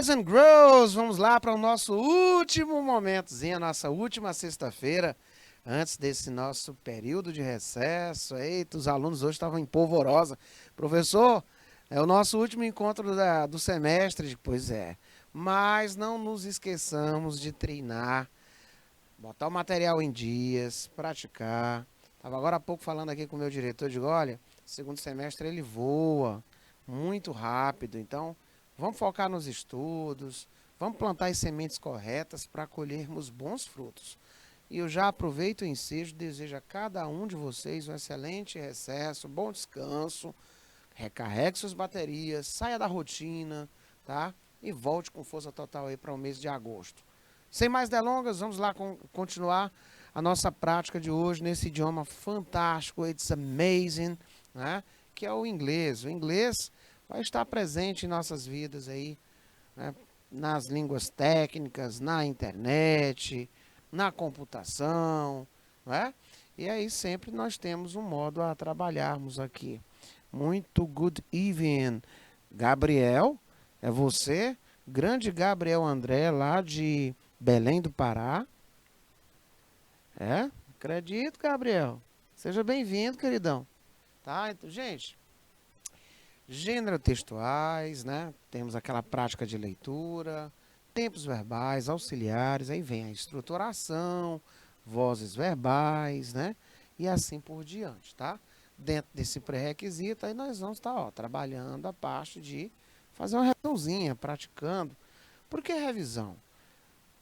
Boys and Girls, vamos lá para o nosso último momentozinho, a nossa última sexta-feira, antes desse nosso período de recesso. Eita, os alunos hoje estavam em polvorosa. Professor, é o nosso último encontro do semestre, pois é. Mas não nos esqueçamos de treinar, botar o material em dias, praticar. Estava agora há pouco falando aqui com o meu diretor, digo, olha, segundo semestre ele voa muito rápido, então vamos focar nos estudos, vamos plantar as sementes corretas para colhermos bons frutos. E eu já aproveito o ensejo, desejo a cada um de vocês um excelente recesso, bom descanso, recarregue suas baterias, saia da rotina, tá? E volte com força total aí para o mês de agosto. Sem mais delongas, vamos lá continuar a nossa prática de hoje nesse idioma fantástico, it's amazing, né? Que é o inglês. O inglês vai estar presente em nossas vidas aí, né? Nas línguas técnicas, na internet, na computação, né? E aí sempre nós temos um modo a trabalharmos aqui. Muito good evening, Gabriel, é você? Grande Gabriel André, lá de Belém do Pará. É? Acredito, Gabriel. Seja bem-vindo, queridão. Tá? Então, gente, gênero textuais, né? Temos aquela prática de leitura, tempos verbais, auxiliares, aí vem a estruturação, vozes verbais, né? E assim por diante, tá? Dentro desse pré-requisito, aí nós vamos estar, ó, trabalhando a parte de fazer uma revisãozinha, praticando. Por que revisão?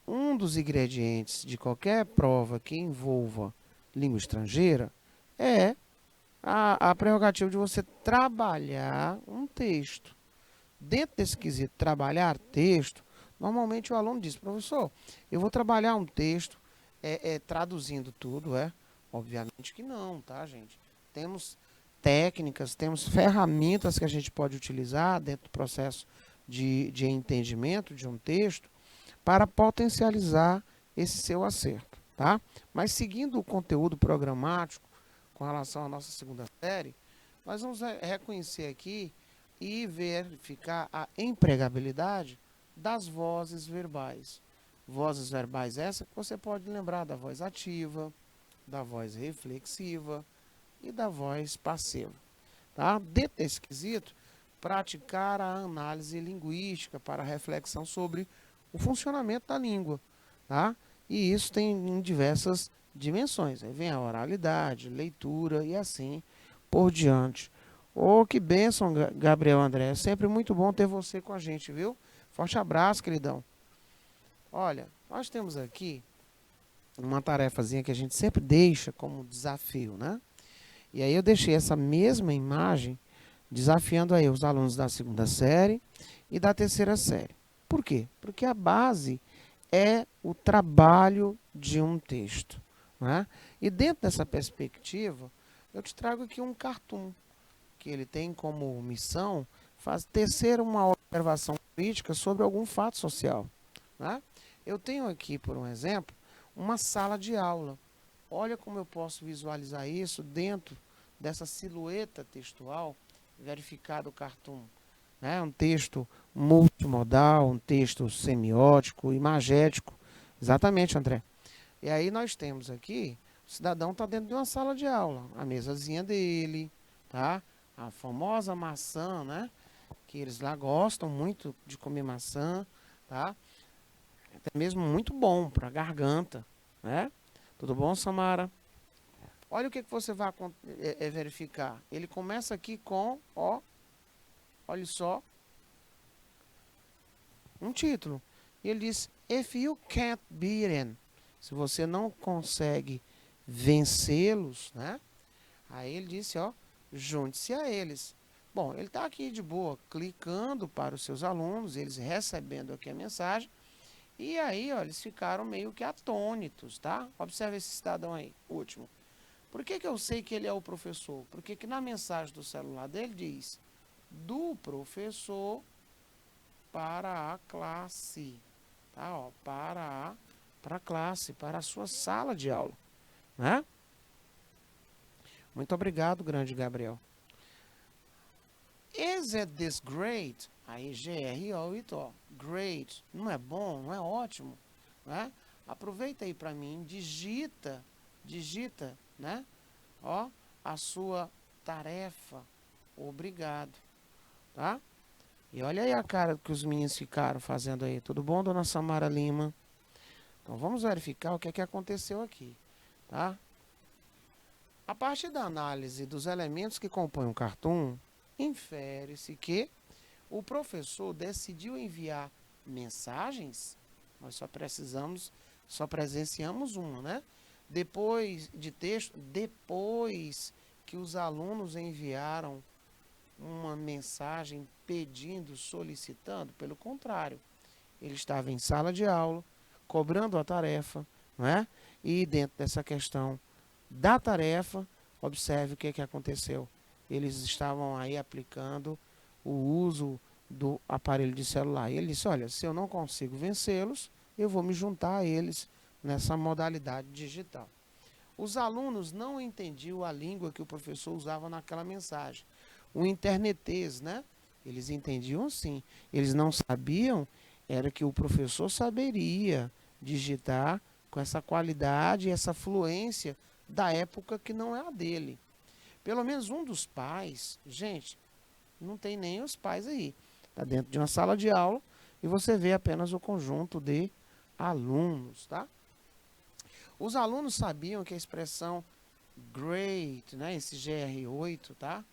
Um dos ingredientes de qualquer prova que envolva língua estrangeira é a prerrogativa de você trabalhar um texto. Dentro desse quesito, trabalhar texto, normalmente o aluno diz, professor, eu vou trabalhar um texto traduzindo tudo, Obviamente que não, tá, gente? Temos técnicas, temos ferramentas que a gente pode utilizar dentro do processo de entendimento de um texto para potencializar esse seu acerto, tá? Mas seguindo o conteúdo programático com relação à nossa segunda série, nós vamos reconhecer aqui e verificar a empregabilidade das vozes verbais. Vozes verbais essa que você pode lembrar da voz ativa, da voz reflexiva e da voz passiva. Tá? Dentro desse quesito, praticar a análise linguística para reflexão sobre o funcionamento da língua. Tá? E isso tem em diversas dimensões. Aí vem a oralidade, leitura e assim por diante. Oh, que bênção, Gabriel André. É sempre muito bom ter você com a gente, viu? Forte abraço, queridão. Olha, nós temos aqui uma tarefazinha que a gente sempre deixa como desafio, né? E aí eu deixei essa mesma imagem desafiando aí os alunos da segunda série e da terceira série. Por quê? Porque a base é o trabalho de um texto, né? E dentro dessa perspectiva, eu te trago aqui um cartoon, que ele tem como missão tecer uma observação crítica sobre algum fato social, né? Eu tenho aqui, por um exemplo, uma sala de aula. Olha como eu posso visualizar isso dentro dessa silhueta textual verificado o cartoon. Né? Um texto multimodal, um texto semiótico, imagético. Exatamente, André. E aí nós temos aqui, o cidadão está dentro de uma sala de aula, a mesazinha dele, tá? A famosa maçã, né? Que eles lá gostam muito de comer maçã, tá? Até mesmo muito bom para a garganta, né? Tudo bom, Samara? Olha o que você vai verificar. Ele começa aqui com, ó, olha só, um título. E ele diz, if you can't beat them, se você não consegue vencê-los, né? Aí ele disse, ó, junte-se a eles. Bom, ele está aqui de boa, clicando para os seus alunos, eles recebendo aqui a mensagem. E aí, ó, eles ficaram meio que atônitos, tá? Observe esse cidadão aí, último. Por que eu sei que ele é o professor? Porque que na mensagem do celular dele diz, do professor para a classe, tá? Ó, para a classe, para a sua sala de aula, né? Muito obrigado, grande Gabriel. Is it this great? Aí GR8, ó, great, não é bom, não é ótimo, né? Aproveita aí para mim, digita, né? Ó, a sua tarefa, obrigado, tá? E olha aí a cara que os meninos ficaram fazendo aí, tudo bom, dona Samara Lima? Então vamos verificar o que é que aconteceu aqui, tá? A partir da análise dos elementos que compõem um cartoon, infere-se que o professor decidiu enviar mensagens, nós só presenciamos uma, né? Depois de texto, depois que os alunos enviaram uma mensagem pedindo, solicitando, pelo contrário, ele estava em sala de aula, cobrando a tarefa, não é? E dentro dessa questão da tarefa, observe o que, que aconteceu. Eles estavam aí aplicando o uso do aparelho de celular. E ele disse, olha, se eu não consigo vencê-los, eu vou me juntar a eles nessa modalidade digital. Os alunos não entendiam a língua que o professor usava naquela mensagem. O internetês, né? Eles entendiam sim. Eles não sabiam, era que o professor saberia digitar com essa qualidade e essa fluência da época que não é a dele. Pelo menos um dos pais, gente, não tem nem os pais aí. Está dentro de uma sala de aula e você vê apenas o conjunto de alunos, tá? Os alunos sabiam que a expressão great, né, esse GR8, tá?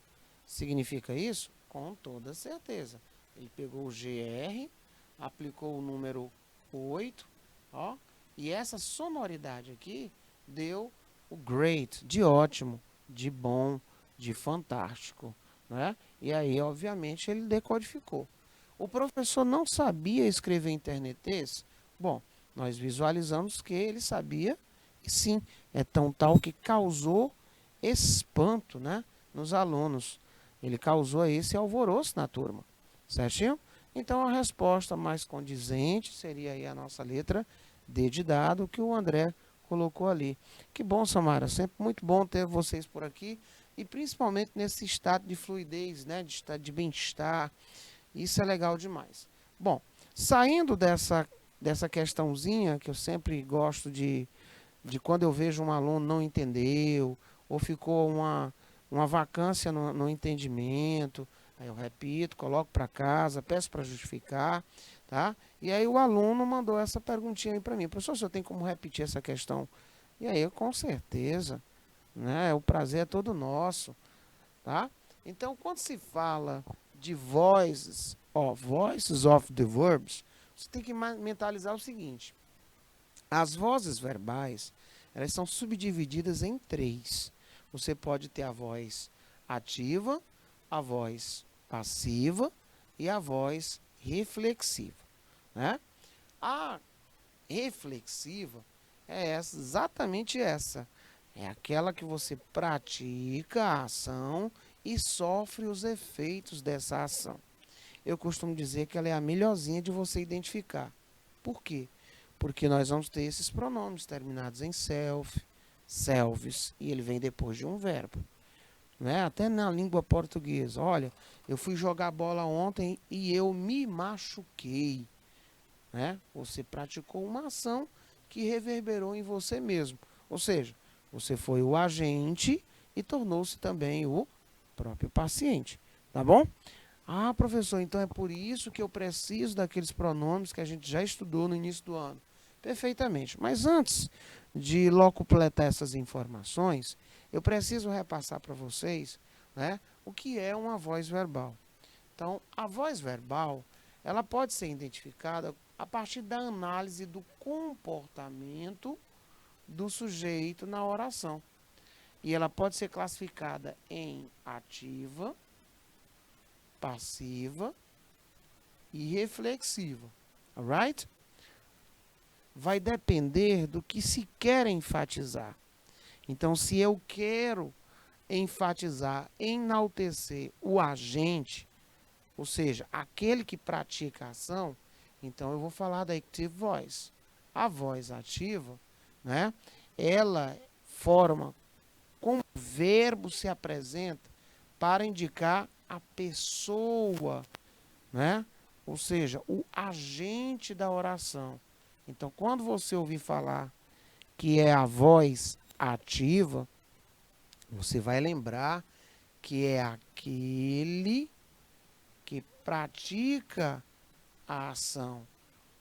Significa isso? Com toda certeza. Ele pegou o GR, aplicou o número 8, ó, e essa sonoridade aqui deu o great, de ótimo, de bom, de fantástico, né? E aí, obviamente, ele decodificou. O professor não sabia escrever internetês? Bom, nós visualizamos que ele sabia, e sim, é tão tal que causou espanto, né, nos alunos. Ele causou esse alvoroço na turma, certinho? Então a resposta mais condizente seria aí a nossa letra D de dado que o André colocou ali. Que bom, Samara, sempre muito bom ter vocês por aqui e principalmente nesse estado de fluidez, né, de estado de bem-estar. Isso é legal demais. Bom, saindo dessa questãozinha que eu sempre gosto de quando eu vejo um aluno não entendeu ou ficou uma vacância no entendimento, aí eu repito, coloco para casa, peço para justificar, tá? E aí o aluno mandou essa perguntinha aí para mim, professor, o senhor tem como repetir essa questão? E aí, com certeza, né? O prazer é todo nosso, tá? Então, quando se fala de voices, ó, voices of the verbs, você tem que mentalizar o seguinte, as vozes verbais, elas são subdivididas em três. Você pode ter a voz ativa, a voz passiva e a voz reflexiva, né? A reflexiva é exatamente essa. É aquela que você pratica a ação e sofre os efeitos dessa ação. Eu costumo dizer que ela é a melhorzinha de você identificar. Por quê? Porque nós vamos ter esses pronomes terminados em self, selves, e ele vem depois de um verbo. Né? Até na língua portuguesa. Olha, eu fui jogar bola ontem e eu me machuquei. Né? Você praticou uma ação que reverberou em você mesmo. Ou seja, você foi o agente e tornou-se também o próprio paciente. Tá bom? Ah, professor, então é por isso que eu preciso daqueles pronomes que a gente já estudou no início do ano. Perfeitamente. Mas antes de locupletar essas informações, eu preciso repassar para vocês, né, o que é uma voz verbal. Então, a voz verbal, ela pode ser identificada a partir da análise do comportamento do sujeito na oração. E ela pode ser classificada em ativa, passiva e reflexiva. Alright? Vai depender do que se quer enfatizar. Então, se eu quero enfatizar, enaltecer o agente, ou seja, aquele que pratica a ação, então eu vou falar da active voice. A voz ativa, né, ela forma como o verbo se apresenta para indicar a pessoa, né? Ou seja, o agente da oração. Então, quando você ouvir falar que é a voz ativa, você vai lembrar que é aquele que pratica a ação.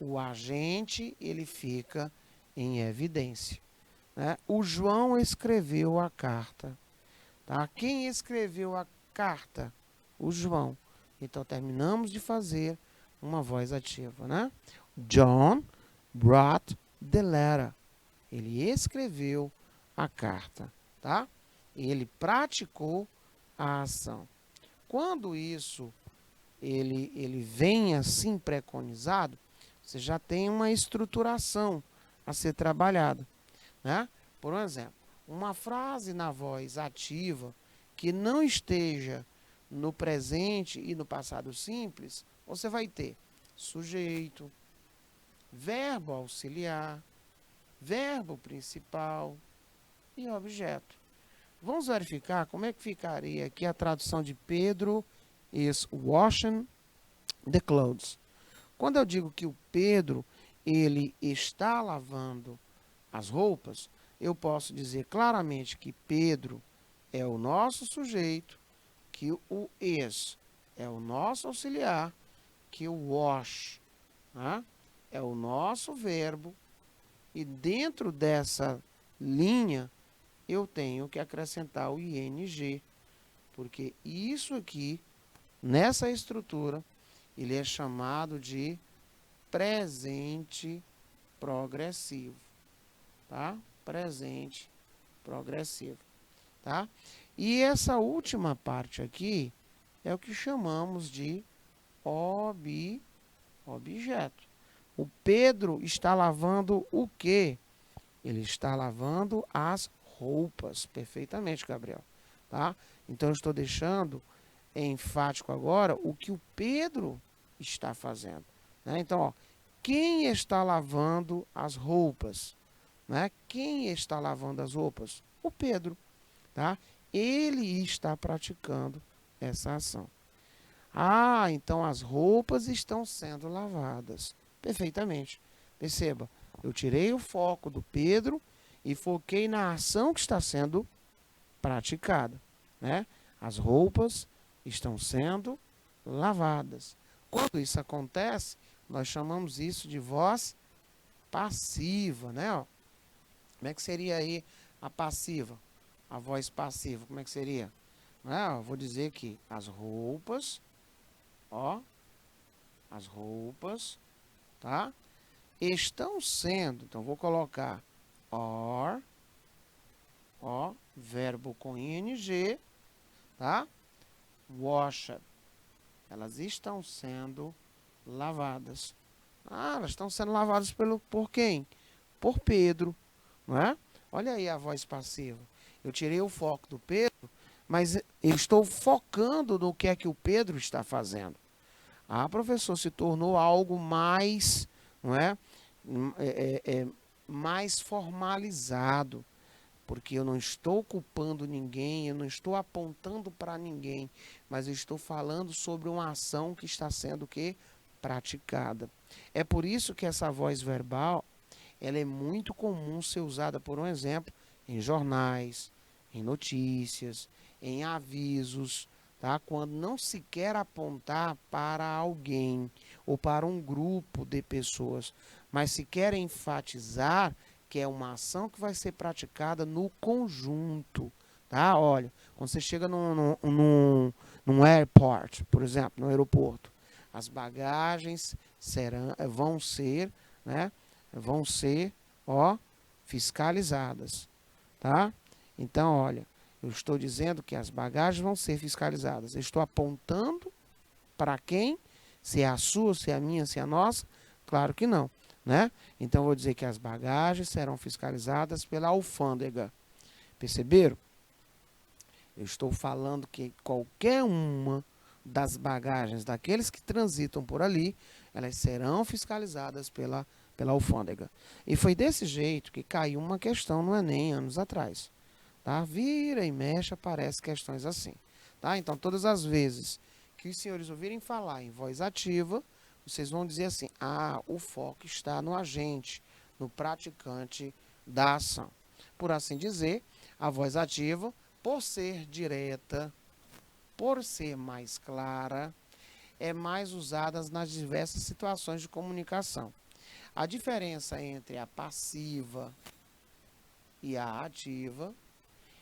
O agente, ele fica em evidência, né? O João escreveu a carta, tá? Quem escreveu a carta? O João. Então, terminamos de fazer uma voz ativa, né? John brought the letter. Ele escreveu a carta, tá? Ele praticou a ação. Quando isso ele vem assim preconizado, você já tem uma estruturação a ser trabalhada, né? Por exemplo, uma frase na voz ativa que não esteja no presente e no passado simples, você vai ter sujeito, verbo auxiliar, verbo principal e objeto. Vamos verificar como é que ficaria aqui a tradução de Pedro is washing the clothes. Quando eu digo que o Pedro ele está lavando as roupas, eu posso dizer claramente que Pedro é o nosso sujeito, que o is é o nosso auxiliar, que o wash, né, é o nosso verbo, e dentro dessa linha eu tenho que acrescentar o ing, porque isso aqui, nessa estrutura, ele é chamado de presente progressivo, tá? Presente progressivo, tá? E essa última parte aqui é o que chamamos de objeto. O Pedro está lavando o quê? Ele está lavando as roupas. Perfeitamente, Gabriel. Tá? Então, eu estou deixando enfático agora o que o Pedro está fazendo. Né? Então, ó, quem está lavando as roupas? Né? Quem está lavando as roupas? O Pedro. Tá? Ele está praticando essa ação. Ah, então as roupas estão sendo lavadas. Perfeitamente. Perceba, eu tirei o foco do Pedro e foquei na ação que está sendo praticada, né? As roupas estão sendo lavadas. Quando isso acontece, nós chamamos isso de voz passiva, né? Ó, como é que seria aí a passiva? A voz passiva, como é que seria? Ó, vou dizer que as roupas, ó, as roupas, tá? Estão sendo, então vou colocar are, ó, verbo com ing, tá? Washed. Elas estão sendo lavadas. Ah, elas estão sendo lavadas por quem? Por Pedro, não é? Olha aí a voz passiva. Eu tirei o foco do Pedro, mas eu estou focando no que é que o Pedro está fazendo. Ah, professor, se tornou algo mais, não é? Mais formalizado, porque eu não estou culpando ninguém, eu não estou apontando para ninguém, mas eu estou falando sobre uma ação que está sendo praticada. É por isso que essa voz verbal, ela é muito comum ser usada, por um exemplo, em jornais, em notícias, em avisos, tá? Quando não se quer apontar para alguém ou para um grupo de pessoas, mas se quer enfatizar que é uma ação que vai ser praticada no conjunto, tá? Olha, quando você chega num airport, por exemplo, no aeroporto, as bagagens vão ser, né? Vão ser, ó, fiscalizadas, tá? Então, olha, eu estou dizendo que as bagagens vão ser fiscalizadas. Eu estou apontando para quem? Se é a sua, se é a minha, se é a nossa? Claro que não, né? Então, eu vou dizer que as bagagens serão fiscalizadas pela alfândega. Perceberam? Eu estou falando que qualquer uma das bagagens daqueles que transitam por ali, elas serão fiscalizadas pela alfândega. E foi desse jeito que caiu uma questão no Enem anos atrás. Tá? Vira e mexe, aparecem questões assim. Tá? Então, todas as vezes que os senhores ouvirem falar em voz ativa, vocês vão dizer assim, o foco está no agente, no praticante da ação. Por assim dizer, a voz ativa, por ser direta, por ser mais clara, é mais usada nas diversas situações de comunicação. A diferença entre a passiva e a ativa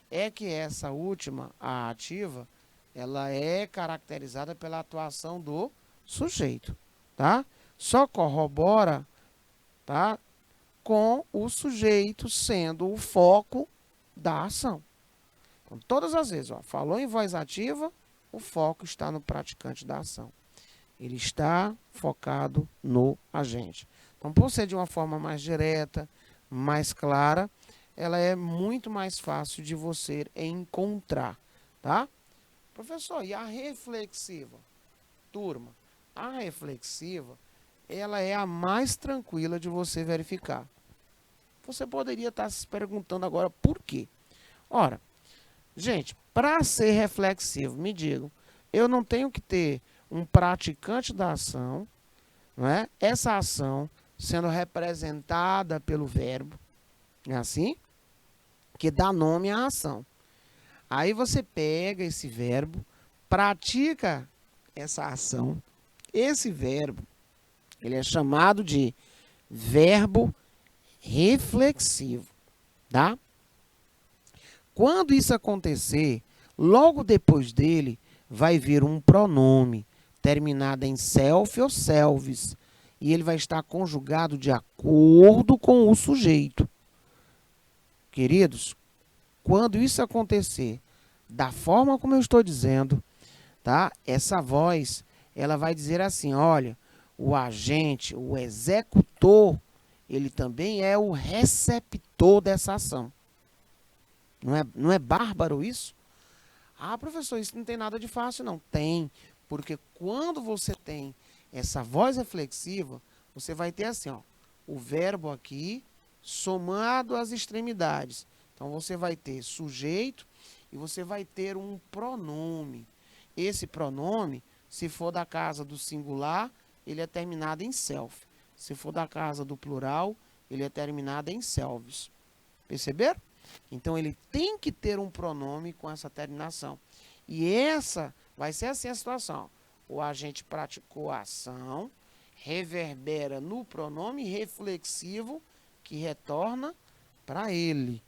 é que essa última, a ativa, ela é caracterizada pela atuação do sujeito, tá? Só corrobora, tá, com o sujeito sendo o foco da ação. Então, todas as vezes, falou em voz ativa, o foco está no praticante da ação. Ele está focado no agente. Então, por ser de uma forma mais direta, mais clara, ela é muito mais fácil de você encontrar, tá? Professor, e a reflexiva? Turma, a reflexiva, ela é a mais tranquila de você verificar. Você poderia estar se perguntando agora por quê? Ora, gente, para ser reflexivo, me digam, eu não tenho que ter um praticante da ação, não é? Essa ação sendo representada pelo verbo, é assim? Que dá nome à ação. Aí você pega esse verbo, pratica essa ação. Esse verbo, ele é chamado de verbo reflexivo, tá? Quando isso acontecer, logo depois dele vai vir um pronome terminado em self ou selves, e ele vai estar conjugado de acordo com o sujeito. Queridos, quando isso acontecer, da forma como eu estou dizendo, tá? Essa voz, ela vai dizer assim, olha, o agente, o executor, ele também é o receptor dessa ação. Não é bárbaro isso? Professor, isso não tem nada de fácil, não. Tem, porque quando você tem essa voz reflexiva, você vai ter assim, o verbo aqui somado às extremidades. Então, você vai ter sujeito e você vai ter um pronome. Esse pronome, se for da casa do singular, ele é terminado em self. Se for da casa do plural, ele é terminado em selves. Perceberam? Então, ele tem que ter um pronome com essa terminação. E essa vai ser assim a situação. O agente praticou a ação, reverbera no pronome reflexivo que retorna para ele.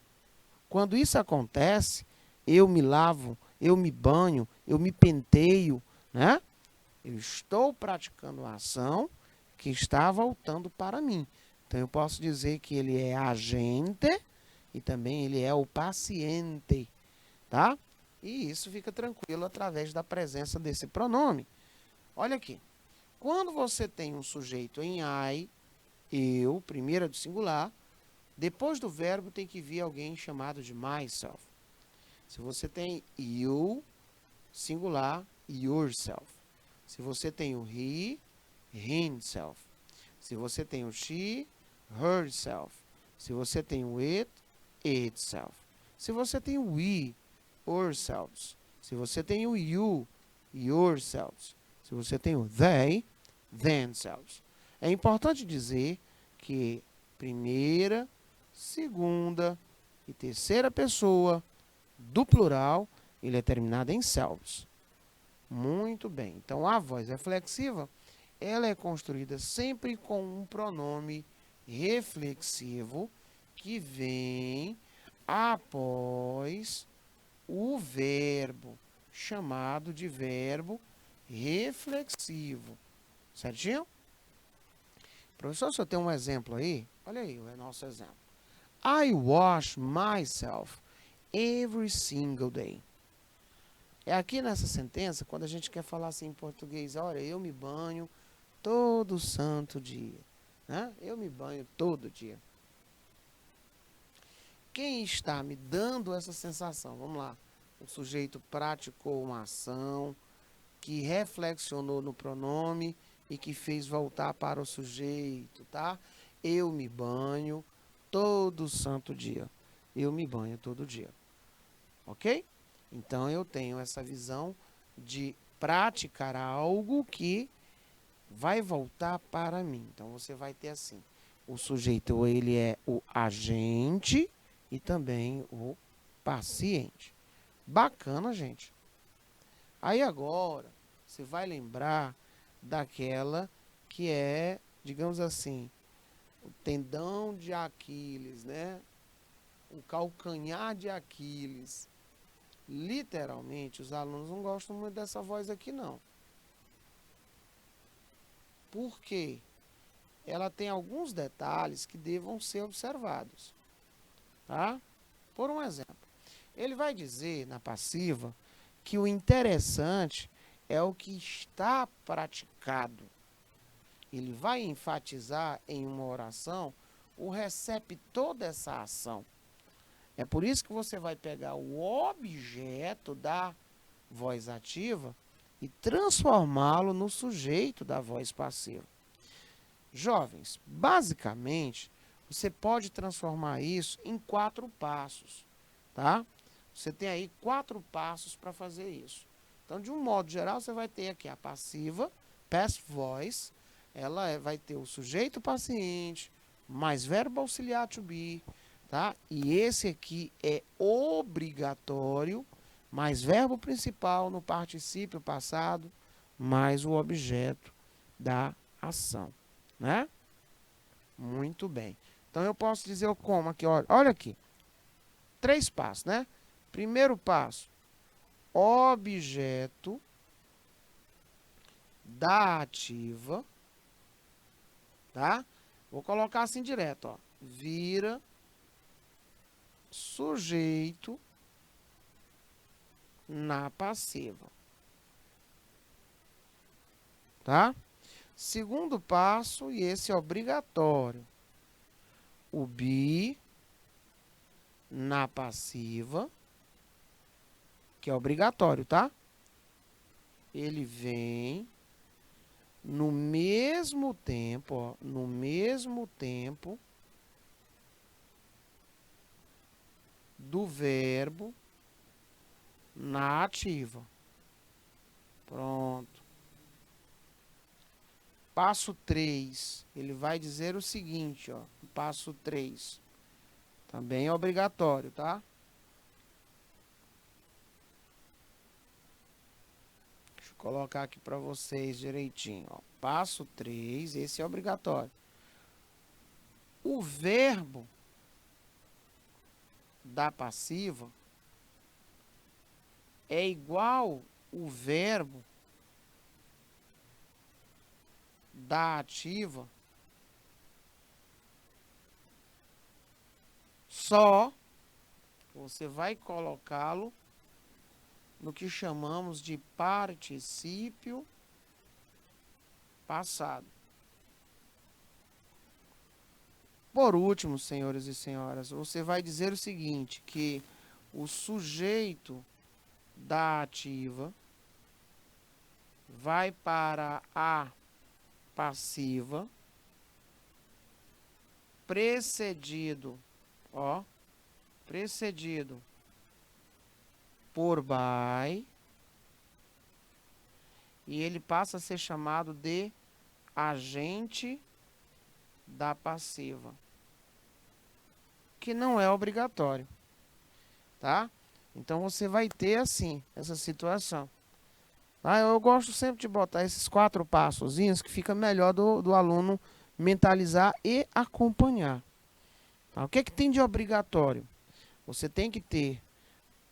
Quando isso acontece, eu me lavo, eu me banho, eu me penteio, né? Eu estou praticando a ação que está voltando para mim. Então, eu posso dizer que ele é agente e também ele é o paciente, tá? E isso fica tranquilo através da presença desse pronome. Olha aqui. Quando você tem um sujeito em I, eu, primeira do singular, depois do verbo tem que vir alguém chamado de myself. Se você tem you, singular, yourself. Se você tem o he, himself. Se você tem o she, herself. Se você tem o it, itself. Se você tem o we, ourselves. Se você tem o you, yourselves. Se você tem o they, themselves. É importante dizer que primeira, segunda e terceira pessoa do plural, ele é terminado em selves. Muito bem. Então, a voz reflexiva, ela é construída sempre com um pronome reflexivo que vem após o verbo, chamado de verbo reflexivo. Certinho? Professor, se eu tenho um exemplo aí, olha aí o nosso exemplo. I wash myself every single day. É aqui nessa sentença, quando a gente quer falar assim em português, olha, eu me banho todo santo dia. Né? Eu me banho todo dia. Quem está me dando essa sensação? Vamos lá. O sujeito praticou uma ação, que reflexionou no pronome e que fez voltar para o sujeito, tá? Eu me banho todo santo dia. Eu me banho todo dia. Ok? Então, eu tenho essa visão de praticar algo que vai voltar para mim. Então você vai ter assim, o sujeito ele é o agente e também o paciente. Bacana, gente. Aí agora você vai lembrar daquela que é, digamos assim, o tendão de Aquiles, né? O calcanhar de Aquiles. Literalmente, os alunos não gostam muito dessa voz aqui, não. Por quê? Ela tem alguns detalhes que devam ser observados. Tá? Por um exemplo, ele vai dizer na passiva que o interessante é o que está praticado. Ele vai enfatizar em uma oração o receptor dessa ação. É por isso que você vai pegar o objeto da voz ativa e transformá-lo no sujeito da voz passiva. Jovens, basicamente, você pode transformar isso em 4 passos, tá? Você tem aí 4 passos para fazer isso. Então, de um modo geral, você vai ter aqui a passiva, passive voice, ela vai ter o sujeito paciente, mais verbo auxiliar to be, tá? E esse aqui é obrigatório, mais verbo principal no particípio passado, mais o objeto da ação, né? Muito bem. Então eu posso dizer como aqui, olha aqui. 3 passos, né? Primeiro passo, objeto da ativa, tá? Vou colocar assim direto, ó. Vira sujeito na passiva. Tá? Segundo passo, e esse é obrigatório. O be na passiva, que é obrigatório, tá? Ele vem no mesmo tempo, ó, no mesmo tempo do verbo na ativa. Pronto. Passo 3, ele vai dizer o seguinte, ó, passo 3, também é obrigatório, tá? Deixa eu colocar aqui para vocês direitinho, ó. Passo 3, esse é obrigatório. O verbo da passiva é igual o verbo da ativa, só você vai colocá-lo no que chamamos de particípio passado. Por último, senhores e senhoras, você vai dizer o seguinte, que o sujeito da ativa vai para a passiva precedido, ó, precedido por by, e ele passa a ser chamado de agente da passiva, que não é obrigatório, tá? Então você vai ter assim essa situação. Tá? Eu gosto sempre de botar esses 4 passozinhos que fica melhor do aluno mentalizar e acompanhar. Tá? O que tem de obrigatório? Você tem que ter,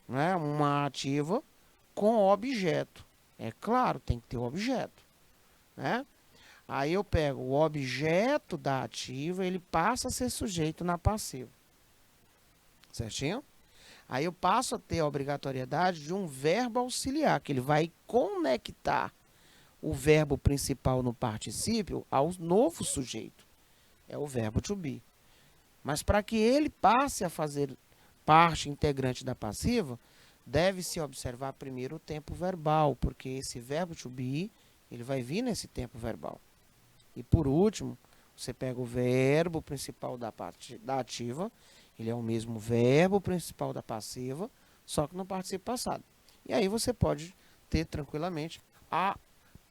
né, uma ativa com objeto. É claro, tem que ter o objeto, né? Aí eu pego o objeto da ativa, ele passa a ser sujeito na passiva. Certinho? Aí eu passo a ter a obrigatoriedade de um verbo auxiliar, que ele vai conectar o verbo principal no particípio ao novo sujeito. É o verbo to be. Mas para que ele passe a fazer parte integrante da passiva, deve-se observar primeiro o tempo verbal, porque esse verbo to be, ele vai vir nesse tempo verbal. E por último, você pega o verbo principal da ativa, ele é o mesmo verbo principal da passiva, só que no particípio passado. E aí você pode ter tranquilamente a,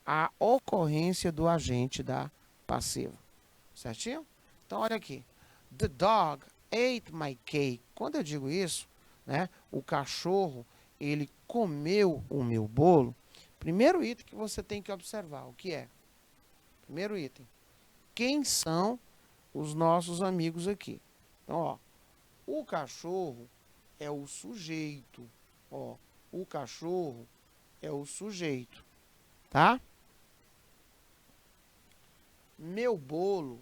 a ocorrência do agente da passiva. Certinho? Então, olha aqui. The dog ate my cake. Quando eu digo isso, né, o cachorro, ele comeu o meu bolo. Primeiro item que você tem que observar, o que é? Primeiro item. Quem são os nossos amigos aqui? Então, ó, o cachorro é o sujeito. Ó, o cachorro é o sujeito, tá? Meu bolo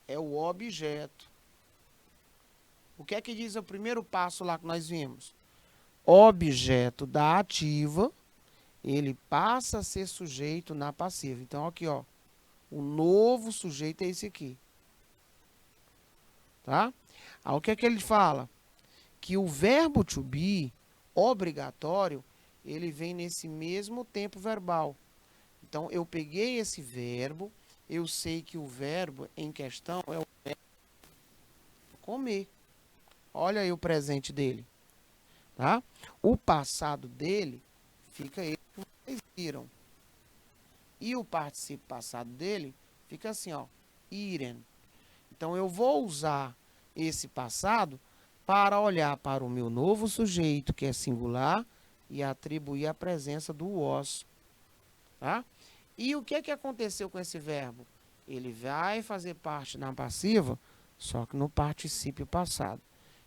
é o objeto. O que é que diz o primeiro passo lá que nós vimos? Objeto da ativa, ele passa a ser sujeito na passiva. Então, aqui, ó, o novo sujeito é esse aqui. Tá? Aí, o que é que ele fala? Que o verbo to be, obrigatório, ele vem nesse mesmo tempo verbal. Então, eu peguei esse verbo, eu sei que o verbo em questão é o verbo comer. Olha aí o presente dele. Tá? O passado dele fica aí que vocês viram. E o participio passado dele fica assim, ó, eaten. Então, eu vou usar esse passado para olhar para o meu novo sujeito, que é singular, e atribuir a presença do was. Tá? E o que é que aconteceu com esse verbo? Ele vai fazer parte na passiva, só que no particípio passado.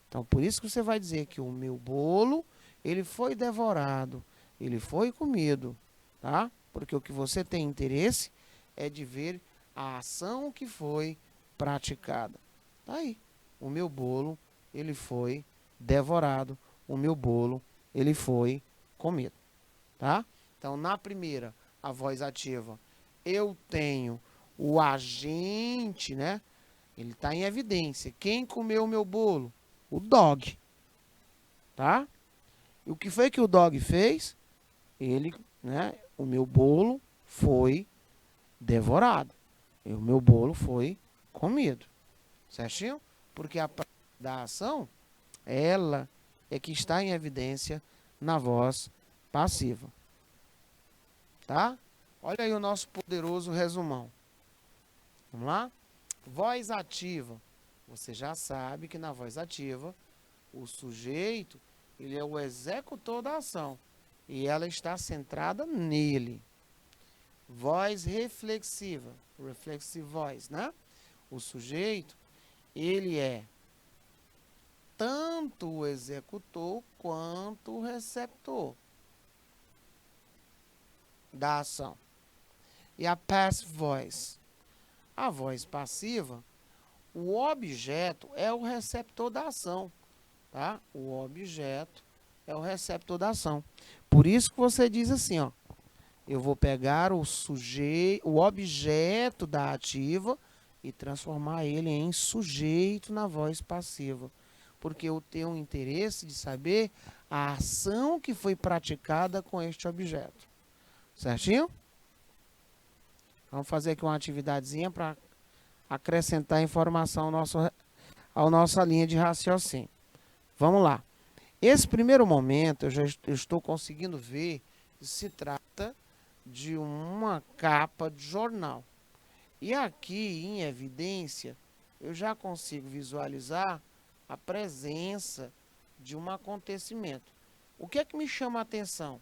Então, por isso que você vai dizer que o meu bolo, ele foi devorado, ele foi comido, tá? Porque o que você tem interesse é de ver a ação que foi praticada. Tá aí. O meu bolo, ele foi devorado. O meu bolo, ele foi comido, tá? Então, na primeira, a voz ativa, eu tenho o agente, né? Ele está em evidência. Quem comeu o meu bolo? O dog, tá? E o que foi que o dog fez? Ele, né? O meu bolo foi devorado. E o meu bolo foi comido. Certinho? Porque a prática da ação, ela é que está em evidência na voz passiva. Tá? Olha aí o nosso poderoso resumão. Vamos lá? Voz ativa. Você já sabe que na voz ativa, o sujeito, ele é o executor da ação. E ela está centrada nele. Voz reflexiva. Reflexive voice, né? O sujeito, ele é tanto o executor quanto o receptor da ação. E a passive voice. A voz passiva, o objeto é o receptor da ação, tá? O objeto é o receptor da ação. Por isso que você diz assim, ó, eu vou pegar o sujeito, o objeto da ativa e transformar ele em sujeito na voz passiva, porque eu tenho um interesse de saber a ação que foi praticada com este objeto. Certinho? Vamos fazer aqui uma atividadezinha para acrescentar informação à nossa linha de raciocínio. Vamos lá. Esse primeiro momento, eu estou conseguindo ver que se trata de uma capa de jornal. E aqui, em evidência, eu já consigo visualizar a presença de um acontecimento. O que é que me chama a atenção?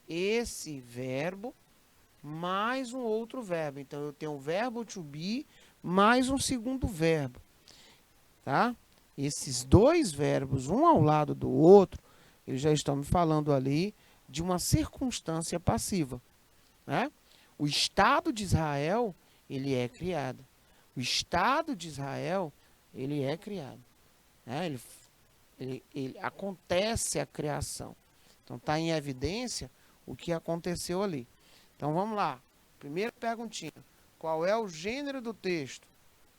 Esse verbo mais um outro verbo. Então, eu tenho o verbo to be mais um segundo verbo. Tá? Esses dois verbos, um ao lado do outro, eles já estão me falando ali de uma circunstância passiva. Né? O Estado de Israel, ele é criado. O Estado de Israel, ele é criado. Né? Ele acontece a criação. Então, está em evidência o que aconteceu ali. Então, vamos lá. Primeira perguntinha. Qual é o gênero do texto?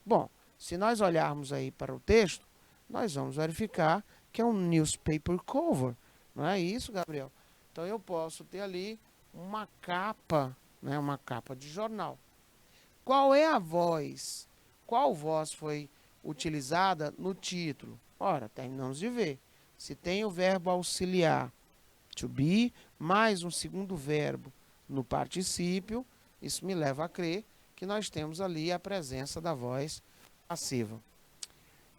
Bom, se nós olharmos aí para o texto, nós vamos verificar que é um newspaper cover. Não é isso, Gabriel? Então, eu posso ter ali uma capa, né, uma capa de jornal. Qual é a voz? Qual voz foi utilizada no título? Ora, terminamos de ver. Se tem o verbo auxiliar, to be, mais um segundo verbo, no particípio, isso me leva a crer que nós temos ali a presença da voz passiva.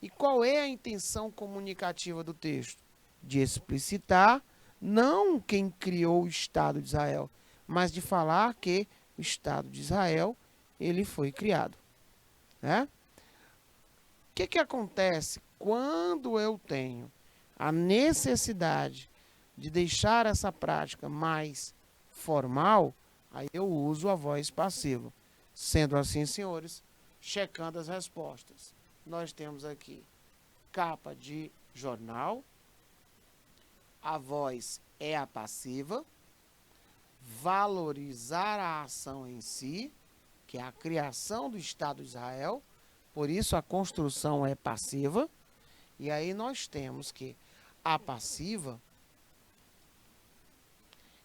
E qual é a intenção comunicativa do texto? De explicitar não quem criou o Estado de Israel, mas de falar que o Estado de Israel ele foi criado. Né? O que acontece quando eu tenho a necessidade de deixar essa prática mais formal? Aí eu uso a voz passiva. Sendo assim, senhores, checando as respostas. Nós temos aqui capa de jornal, a voz é a passiva, valorizar a ação em si, que é a criação do Estado de Israel, por isso a construção é passiva, e aí nós temos que a passiva,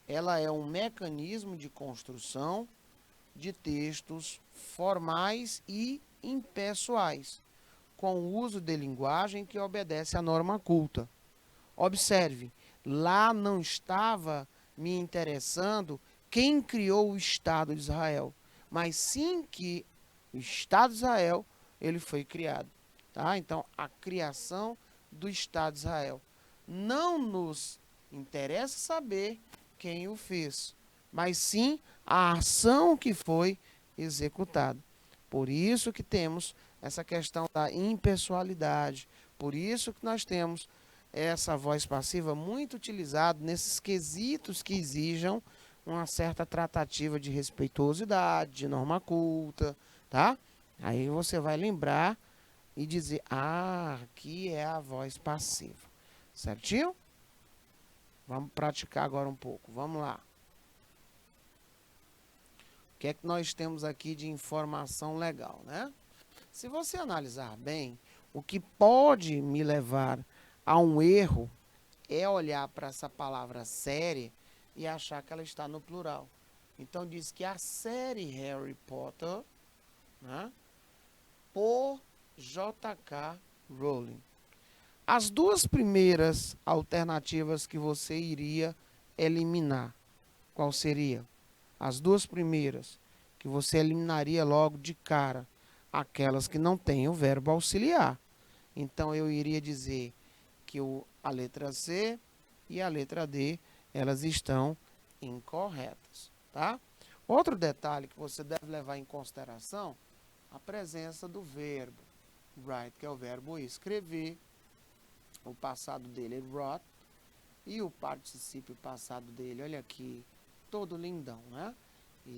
ela é um mecanismo de construção de textos formais e impessoais, com o uso de linguagem que obedece à norma culta. Observe, lá não estava me interessando quem criou o Estado de Israel, mas sim que o Estado de Israel ele foi criado. Tá? Então, a criação do Estado de Israel. Não nos interessa saber quem o fez, mas sim a ação que foi executada. Por isso que temos essa questão da impessoalidade, por isso que nós temos essa voz passiva muito utilizada nesses quesitos que exijam uma certa tratativa de respeitosidade, de norma culta, tá? Aí você vai lembrar e dizer, aqui é a voz passiva, certinho? Vamos praticar agora um pouco, vamos lá. O que é que nós temos aqui de informação legal, né? Se você analisar bem, o que pode me levar a um erro é olhar para essa palavra série e achar que ela está no plural. Então diz que a série Harry Potter, né, por J.K. Rowling. As duas primeiras alternativas que você iria eliminar, qual seria? As duas primeiras que você eliminaria logo de cara, aquelas que não têm o verbo auxiliar. Então eu iria dizer que a letra C e a letra D, elas estão incorretas, tá? Outro detalhe que você deve levar em consideração, a presença do verbo write, que é o verbo escrever. O passado dele é wrote e o particípio passado dele, olha aqui, todo lindão, né?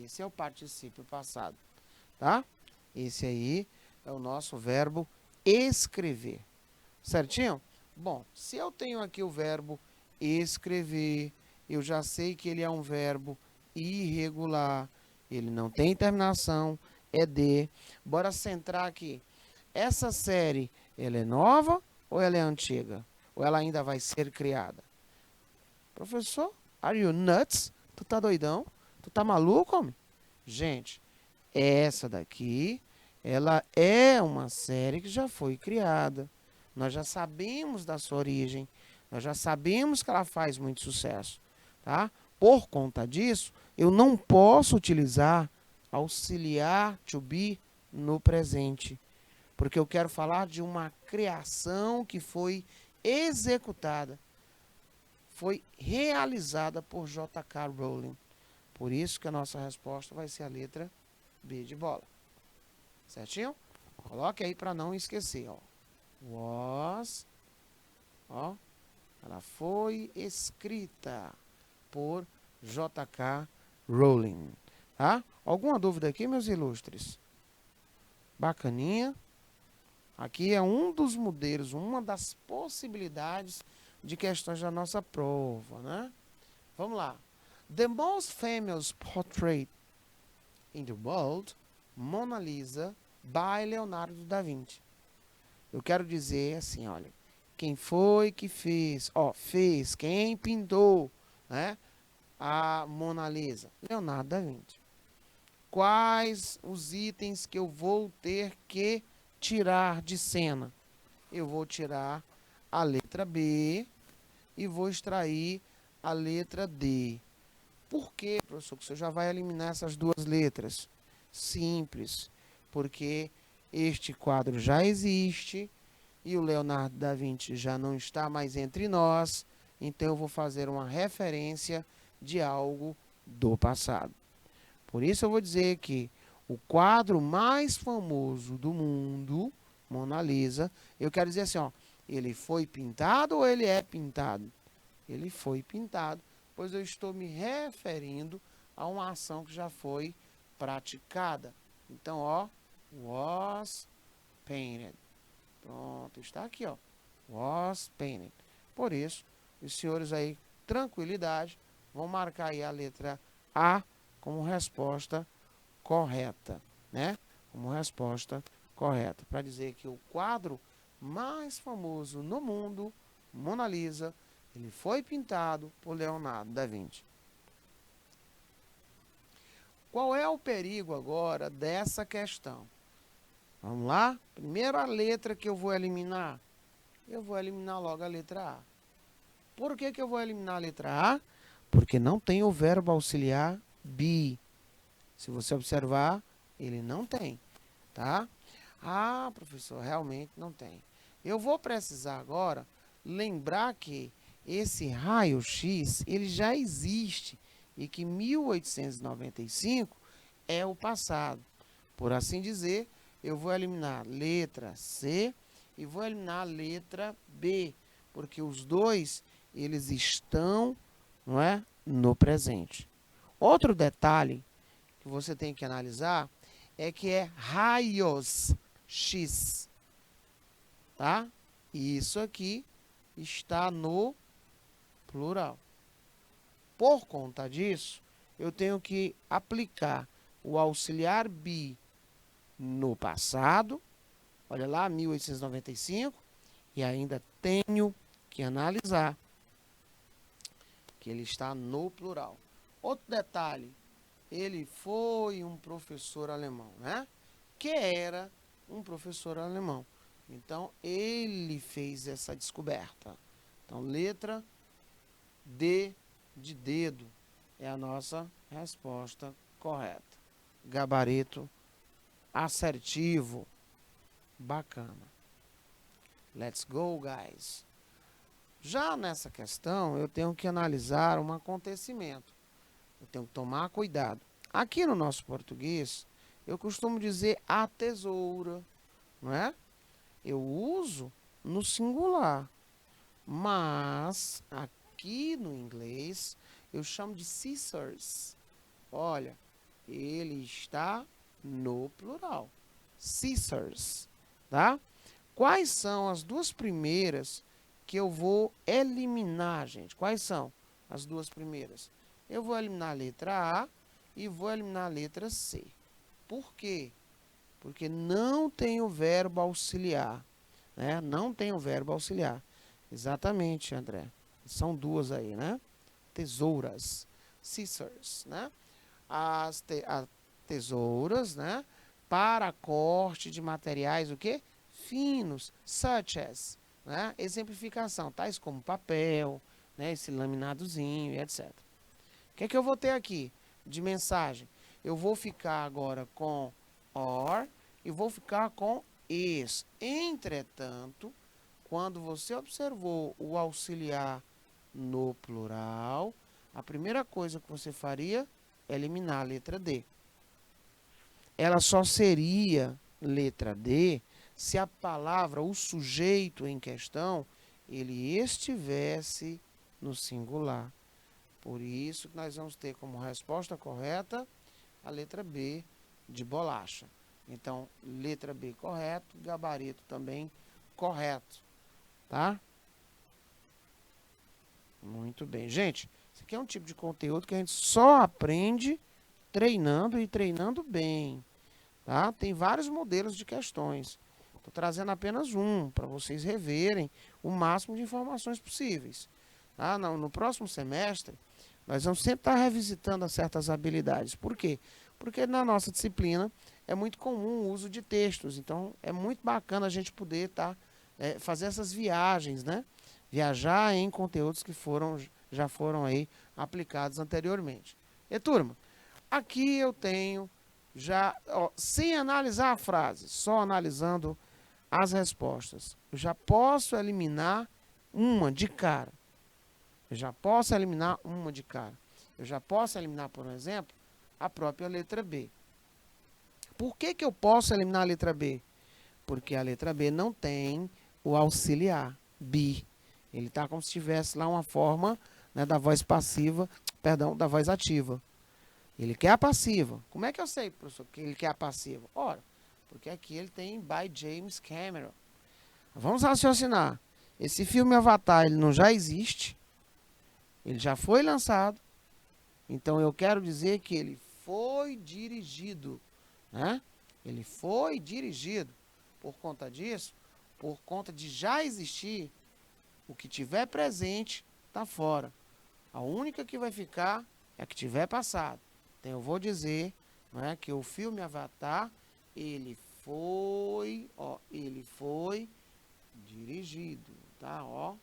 Esse é o particípio passado, tá? Esse aí é o nosso verbo escrever, certinho? Bom, se eu tenho aqui o verbo escrever, eu já sei que ele é um verbo irregular, ele não tem terminação, é de. Bora centrar aqui. Essa série, ela é nova ou ela é antiga? Ou ela ainda vai ser criada? Professor, are you nuts? Tu tá doidão? Tu tá maluco, homem? Gente, essa daqui, ela é uma série que já foi criada. Nós já sabemos da sua origem. Nós já sabemos que ela faz muito sucesso. Tá? Por conta disso, eu não posso utilizar auxiliar to be no presente. Porque eu quero falar de uma criação que foi executada. Foi realizada por J.K. Rowling. Por isso que a nossa resposta vai ser a letra B de bola. Certinho? Coloque aí para não esquecer, ó. Was, ó, ela foi escrita por J.K. Rowling, tá? Alguma dúvida aqui, meus ilustres? Bacaninha. Aqui é um dos modelos, uma das possibilidades de questões da nossa prova, né? Vamos lá. The most famous portrait in the world, Mona Lisa, by Leonardo da Vinci. Eu quero dizer assim, olha, quem foi que fez? Ó, fez, quem pintou, né? A Mona Lisa? Leonardo da Vinci. Quais os itens que eu vou ter que tirar de cena? Eu vou tirar a letra B e vou extrair a letra D. Por que, professor, que você já vai eliminar essas duas letras? Simples, porque este quadro já existe e o Leonardo da Vinci já não está mais entre nós, então eu vou fazer uma referência de algo do passado. Por isso eu vou dizer que o quadro mais famoso do mundo, Mona Lisa, eu quero dizer assim, ó, ele foi pintado ou ele é pintado? Ele foi pintado, pois eu estou me referindo a uma ação que já foi praticada. Então, ó, was painted. Pronto, está aqui, ó. Was painted. Por isso, os senhores aí, tranquilidade, vão marcar aí a letra A como resposta correta, né? Como resposta correta. Para dizer que o quadro mais famoso no mundo, Mona Lisa, ele foi pintado por Leonardo da Vinci. Qual é o perigo agora dessa questão? Vamos lá? Primeira letra que eu vou eliminar. Eu vou eliminar logo a letra A. Por que eu vou eliminar a letra A? Porque não tem o verbo auxiliar be. Se você observar, ele não tem, tá? Ah, professor, realmente não tem. Eu vou precisar agora lembrar que esse raio-x, ele já existe e que 1895 é o passado. Por assim dizer, eu vou eliminar a letra C e vou eliminar a letra B, porque os dois, eles estão, não é, no presente. Outro detalhe que você tem que analisar é que é raios X, tá? E isso aqui está no plural. Por conta disso, eu tenho que aplicar o auxiliar be no passado, olha lá, 1895, e ainda tenho que analisar que ele está no plural. Outro detalhe, ele foi um professor alemão, né? Que era um professor alemão. Então, ele fez essa descoberta. Então, letra D de dedo é a nossa resposta correta. Gabarito assertivo. Bacana. Let's go, guys. Já nessa questão, eu tenho que analisar um acontecimento. Eu tenho que tomar cuidado. Aqui no nosso português, eu costumo dizer a tesoura, não é? Eu uso no singular. Mas, aqui no inglês, eu chamo de scissors. Olha, ele está no plural. Scissors, tá? Quais são as duas primeiras que eu vou eliminar, gente? Quais são as duas primeiras? Eu vou eliminar a letra A e vou eliminar a letra C. Por quê? Porque não tem o verbo auxiliar, né? Não tem o verbo auxiliar. Exatamente, André. São duas aí, né? Tesouras, scissors, né? As tesouras, né? Para corte de materiais, o quê? Finos, such as, né? Exemplificação, tais como papel, né? Esse laminadozinho e etc. O que é que eu vou ter aqui de mensagem? Eu vou ficar agora com or e vou ficar com is. Entretanto, quando você observou o auxiliar no plural, a primeira coisa que você faria é eliminar a letra D. Ela só seria letra D se a palavra, o sujeito em questão, ele estivesse no singular. Por isso que nós vamos ter como resposta correta a letra B de bolacha. Então, letra B correto, gabarito também correto, tá? Muito bem. Gente, isso aqui é um tipo de conteúdo que a gente só aprende treinando e treinando bem, tá? Tem vários modelos de questões. Estou trazendo apenas um para vocês reverem o máximo de informações possíveis. Tá? No próximo semestre, nós vamos sempre estar revisitando certas habilidades. Por quê? Porque na nossa disciplina é muito comum o uso de textos. Então, é muito bacana a gente poder fazer essas viagens, né? Viajar em conteúdos que já foram aí aplicados anteriormente. E turma, aqui eu tenho já, ó, sem analisar a frase, só analisando as respostas, eu já posso eliminar uma de cara. Eu já posso eliminar uma de cara. Eu já posso eliminar, por exemplo, a própria letra B. Por que que eu posso eliminar a letra B? Porque a letra B não tem o auxiliar, be. Ele está como se tivesse lá uma forma, né, da voz passiva, perdão, da voz ativa. Ele quer a passiva. Como é que eu sei, professor, que ele quer a passiva? Ora, porque aqui ele tem by James Cameron. Vamos raciocinar. Esse filme Avatar, ele não já existe. Ele já foi lançado. Então eu quero dizer que ele foi dirigido, né? Ele foi dirigido. Por conta disso, por conta de já existir, o que tiver presente está fora. A única que vai ficar é a que tiver passado. Então eu vou dizer, né, que o filme Avatar, ele foi dirigido, tá? Ó,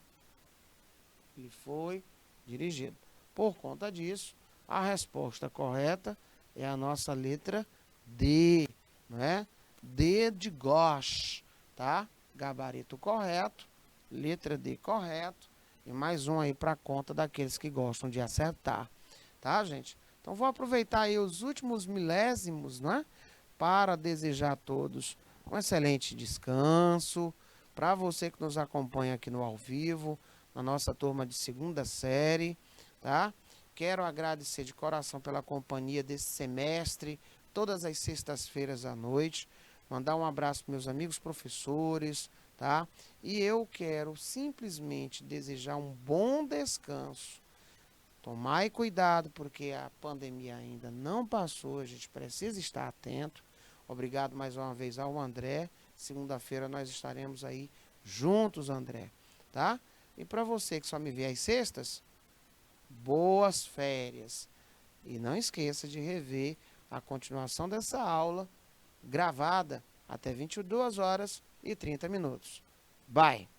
ele foi dirigido. Por conta disso, a resposta correta é a nossa letra D, né? D de gauche, tá? Gabarito correto, letra D correto, e mais um aí para conta daqueles que gostam de acertar, tá, gente? Então vou aproveitar aí os últimos milésimos, né, para desejar a todos um excelente descanso. Para você que nos acompanha aqui no ao vivo, na nossa turma de segunda série, tá? Quero agradecer de coração pela companhia desse semestre, todas as sextas-feiras à noite. Mandar um abraço para meus amigos professores, tá? E eu quero simplesmente desejar um bom descanso. Tomai cuidado, porque a pandemia ainda não passou, a gente precisa estar atento. Obrigado mais uma vez ao André. Segunda-feira nós estaremos aí juntos, André, tá? E para você que só me vê às sextas, boas férias. E não esqueça de rever a continuação dessa aula gravada até 22 horas e 30 minutos. Bye!